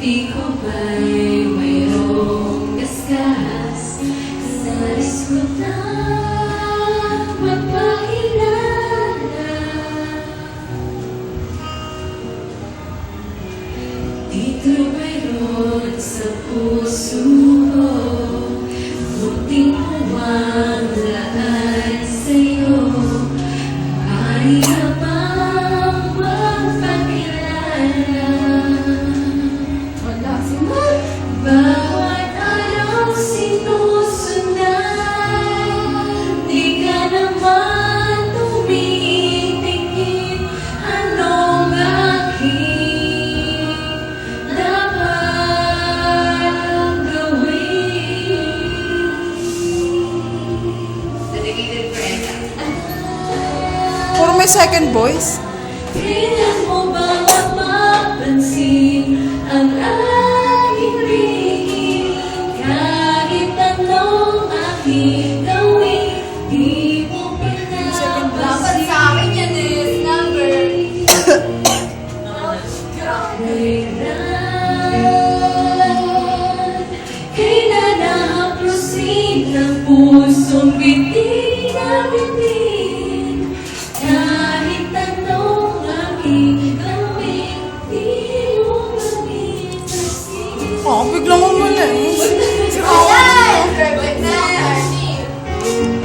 Di ko ba'y mayroong kaskas sa likod na magpahilala? Dito mayroon sa puso ko munting huwag laan sa'yo. Ay habang magpakilala, bawat araw sinusundan, di ka naman tumitingin. Anong aking dapat gawin? Dedicated friend. Puro may second voice. Kailan mo ba mapapansin ang aking ringin? Kahit anong aking gawin, di mo pinapansin. Dapat sa akin yan is number. Kailan nahaplusin ang pusong bitin na bitin? Kahit anong aking gawin, di mo mapapansin. Oh, biglang umuli.